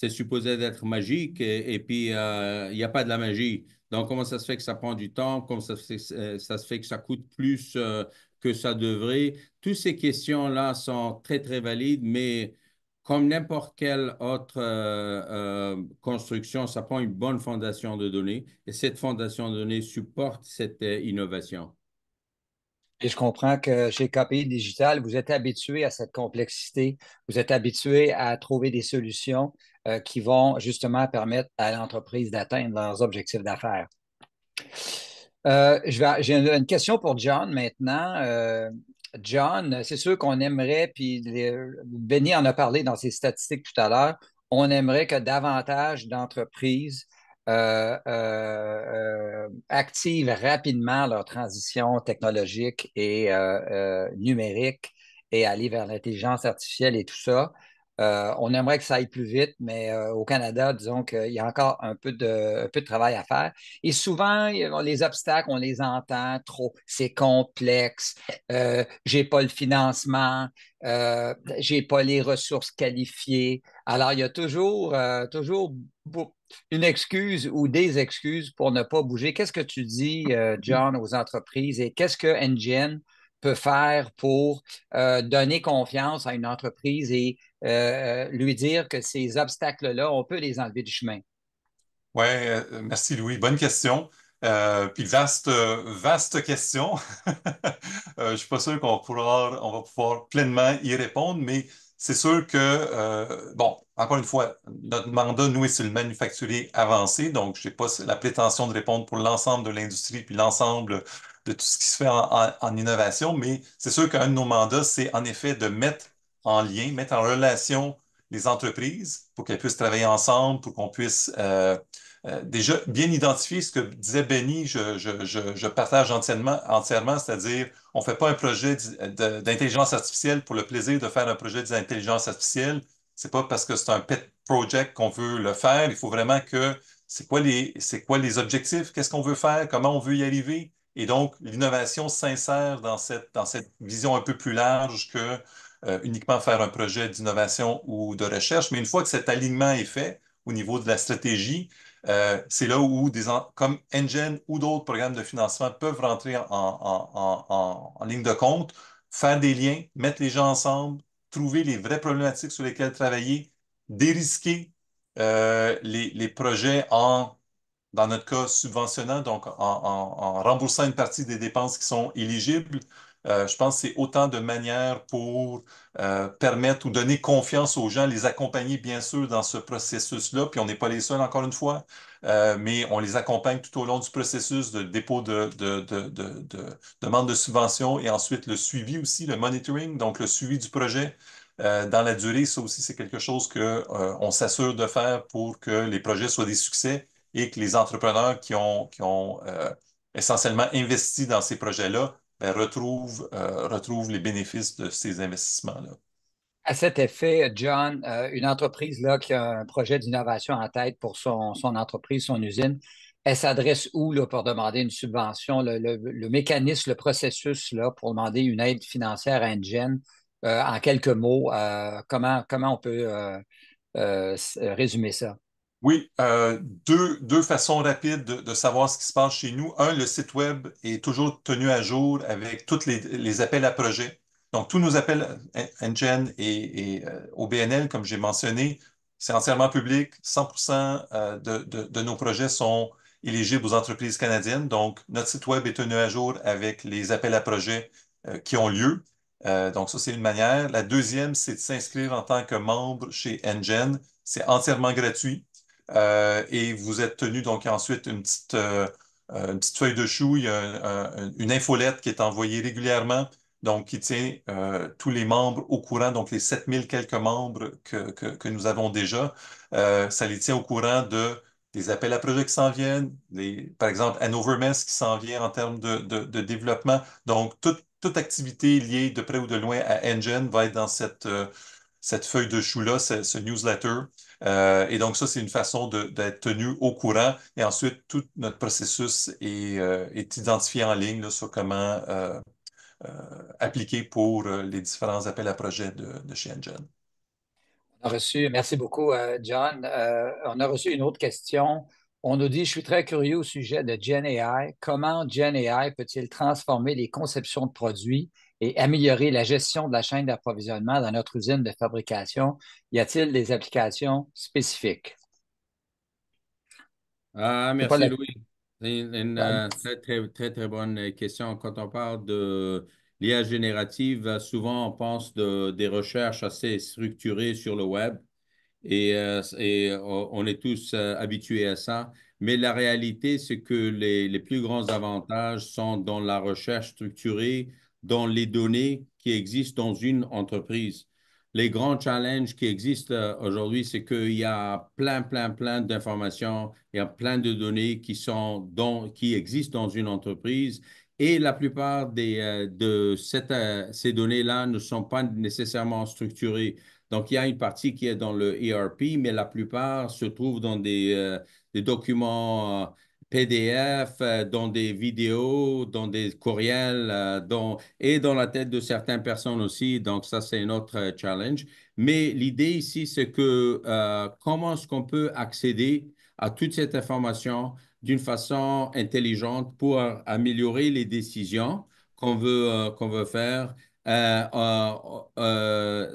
supposé d'être magique et puis il n'y a pas de la magie. Donc, comment ça se fait que ça prend du temps? Comment ça se fait que ça coûte plus que ça devrait? Toutes ces questions-là sont très, très valides, mais comme n'importe quelle autre construction, ça prend une bonne fondation de données et cette fondation de données supporte cette innovation. Et je comprends que chez KPI Digital, vous êtes habitué à cette complexité, vous êtes habitué à trouver des solutions qui vont justement permettre à l'entreprise d'atteindre leurs objectifs d'affaires. J'ai une question pour John maintenant. John, c'est sûr qu'on aimerait, puis Benny en a parlé dans ses statistiques tout à l'heure, on aimerait que davantage d'entreprises activent rapidement leur transition technologique et numérique et aller vers l'intelligence artificielle et tout ça. On aimerait que ça aille plus vite, mais au Canada, disons qu'il y a encore un peu de travail à faire. Et souvent, les obstacles, on les entend trop. C'est complexe. J'ai pas le financement. J'ai pas les ressources qualifiées. Alors, il y a toujours une excuse ou des excuses pour ne pas bouger. Qu'est-ce que tu dis, John, aux entreprises et qu'est-ce que NGN peut faire pour donner confiance à une entreprise et lui dire que ces obstacles-là, on peut les enlever du chemin? Oui, merci Louis. Bonne question. Puis vaste question. Je suis pas sûr on va pouvoir pleinement y répondre, mais c'est sûr que, bon, encore une fois, notre mandat, nous, c'est le manufacturier avancé, donc je n'ai pas la prétention de répondre pour l'ensemble de l'industrie puis l'ensemble de tout ce qui se fait en innovation, mais c'est sûr qu'un de nos mandats, c'est en effet de mettre en lien, mettre en relation les entreprises pour qu'elles puissent travailler ensemble, pour qu'on puisse déjà, bien identifier ce que disait Benny, je partage entièrement, c'est-à-dire, on ne fait pas un projet d'intelligence artificielle pour le plaisir de faire un projet d'intelligence artificielle. C'est pas parce que c'est un pet project qu'on veut le faire. Il faut vraiment que c'est quoi les objectifs, qu'est-ce qu'on veut faire, comment on veut y arriver. Et donc, l'innovation s'insère dans cette vision un peu plus large que uniquement faire un projet d'innovation ou de recherche. Mais une fois que cet alignement est fait au niveau de la stratégie, c'est là où comme Engine ou d'autres programmes de financement peuvent rentrer en ligne de compte, faire des liens, mettre les gens ensemble, trouver les vraies problématiques sur lesquelles travailler, dérisquer les projets dans notre cas, subventionnant, donc en remboursant une partie des dépenses qui sont éligibles. Je pense que c'est autant de manières pour permettre ou donner confiance aux gens, les accompagner bien sûr dans ce processus-là, puis on n'est pas les seuls encore une fois, mais on les accompagne tout au long du processus de dépôt de demande de subvention et ensuite le suivi aussi, le monitoring, donc le suivi du projet. Dans la durée, ça aussi, c'est quelque chose que, on s'assure de faire pour que les projets soient des succès et que les entrepreneurs qui ont essentiellement investi dans ces projets-là ben, retrouvent les bénéfices de ces investissements-là. À cet effet, John, une entreprise là, qui a un projet d'innovation en tête pour son entreprise, son usine, elle s'adresse où là, pour demander une subvention, le mécanisme, le processus là, pour demander une aide financière à Engen? En quelques mots, comment on peut résumer ça? Oui, deux façons rapides de savoir ce qui se passe chez nous. Un, le site web est toujours tenu à jour avec tous les appels à projets. Donc, tous nos appels NGen et OBNL, comme j'ai mentionné, c'est entièrement public. 100% de nos projets sont éligibles aux entreprises canadiennes. Donc, notre site web est tenu à jour avec les appels à projets qui ont lieu. Donc, ça, c'est une manière. La deuxième, c'est de s'inscrire en tant que membre chez NGen. C'est entièrement gratuit. Et vous êtes tenu donc ensuite une petite feuille de chou, il y a une infolette qui est envoyée régulièrement, donc qui tient tous les membres au courant, donc les 7000 quelques membres que nous avons déjà. Ça les tient au courant des appels à projets qui s'en viennent, par exemple Hanover qui s'en vient en termes de développement. Donc, toute activité liée de près ou de loin à Engine va être dans cette feuille de chou-là, ce newsletter. Et donc, ça, c'est une façon d'être tenu au courant. Et ensuite, tout notre processus est identifié en ligne là, sur comment euh, appliquer pour les différents appels à projets de chez Engine. Merci beaucoup, John. On a reçu une autre question. On nous dit, je suis très curieux au sujet de Gen AI. Comment Gen AI peut-il transformer les conceptions de produits et améliorer la gestion de la chaîne d'approvisionnement dans notre usine de fabrication? Y a-t-il des applications spécifiques? Ah, C'est pas merci la... Louis. C'est une la- très bonne question. Quand on parle de l'IA générative, souvent on pense des recherches assez structurées sur le web et on est tous habitués à ça. Mais la réalité, c'est que les plus grands avantages sont dans la recherche structurée, dans les données qui existent dans une entreprise. Les grands challenges qui existent aujourd'hui, c'est qu'il y a plein d'informations, il y a plein de données qui existent dans une entreprise et la plupart ces données-là ne sont pas nécessairement structurées. Donc, il y a une partie qui est dans le ERP, mais la plupart se trouvent dans des documents PDF, dans des vidéos, dans des courriels, et dans la tête de certaines personnes aussi. Donc, ça, c'est un autre challenge. Mais l'idée ici, c'est que comment est-ce qu'on peut accéder à toute cette information d'une façon intelligente pour améliorer les décisions qu'on veut faire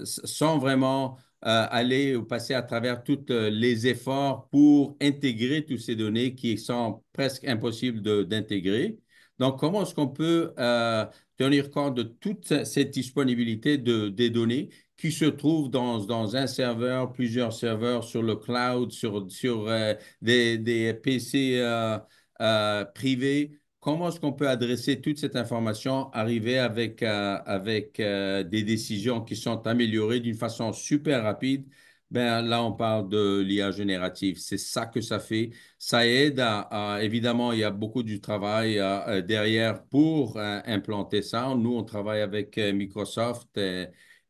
sans vraiment aller ou passer à travers tous les efforts pour intégrer toutes ces données qui sont presque impossibles d'intégrer. Donc, comment est-ce qu'on peut tenir compte de toute cette disponibilité des données qui se trouvent dans un serveur, plusieurs serveurs sur le cloud, sur des PC privés? Comment est-ce qu'on peut adresser toute cette information, arriver avec des décisions qui sont améliorées d'une façon super rapide? Ben, là, on parle de l'IA générative. C'est ça que ça fait. Ça aide évidemment, il y a beaucoup du travail derrière pour implanter ça. Nous, on travaille avec Microsoft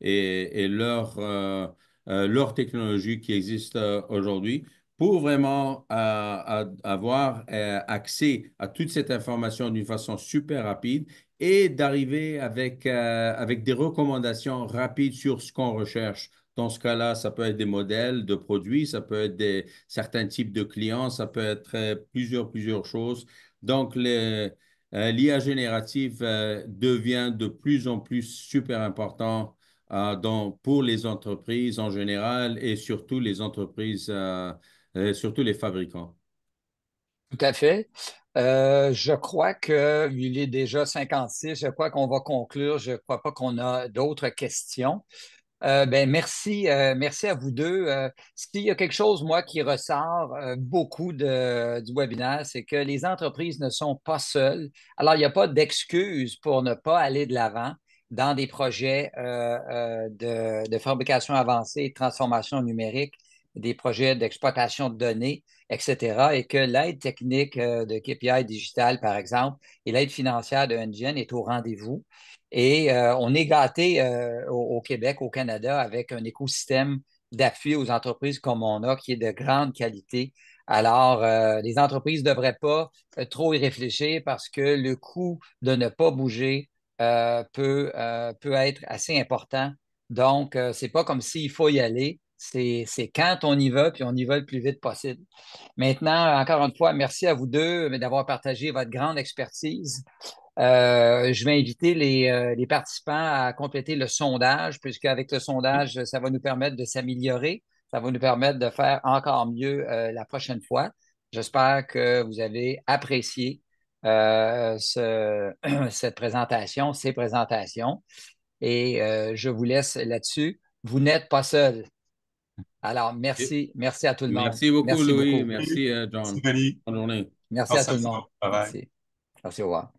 et leur technologie qui existe aujourd'hui pour vraiment avoir accès à toute cette information d'une façon super rapide et d'arriver avec des recommandations rapides sur ce qu'on recherche. Dans ce cas-là, ça peut être des modèles de produits, ça peut être certains types de clients, ça peut être plusieurs choses. Donc, l'IA générative devient de plus en plus super important pour les entreprises en général et surtout les entreprises surtout les fabricants. Tout à fait. Je crois qu'il est déjà 56. Je crois qu'on va conclure. Je ne crois pas qu'on a d'autres questions. Ben, merci à vous deux. S'il y a quelque chose, moi, qui ressort beaucoup du webinaire, c'est que les entreprises ne sont pas seules. Alors, il n'y a pas d'excuse pour ne pas aller de l'avant dans des projets de fabrication avancée, de transformation numérique, des projets d'exploitation de données, etc. Et que l'aide technique de KPI Digital, par exemple, et l'aide financière de NGN est au rendez-vous. Et on est gâté au Québec, au Canada, avec un écosystème d'appui aux entreprises comme on a, qui est de grande qualité. Alors, les entreprises ne devraient pas trop y réfléchir parce que le coût de ne pas bouger peut être assez important. Donc, c'est pas comme s'il faut y aller. C'est quand on y va, puis on y va le plus vite possible. Maintenant, encore une fois, merci à vous deux d'avoir partagé votre grande expertise. Je vais inviter les participants à compléter le sondage, puisqu'avec le sondage, ça va nous permettre de s'améliorer. Ça va nous permettre de faire encore mieux la prochaine fois. J'espère que vous avez apprécié cette présentation, ces présentations. Et je vous laisse là-dessus. Vous n'êtes pas seul. Alors, merci à tout le monde. Merci beaucoup, Merci Louis. beaucoup. Merci, Merci, John. Denis. Bonne journée. Merci à Merci tout à le monde. toi. Bye bye. Merci. Merci, au revoir.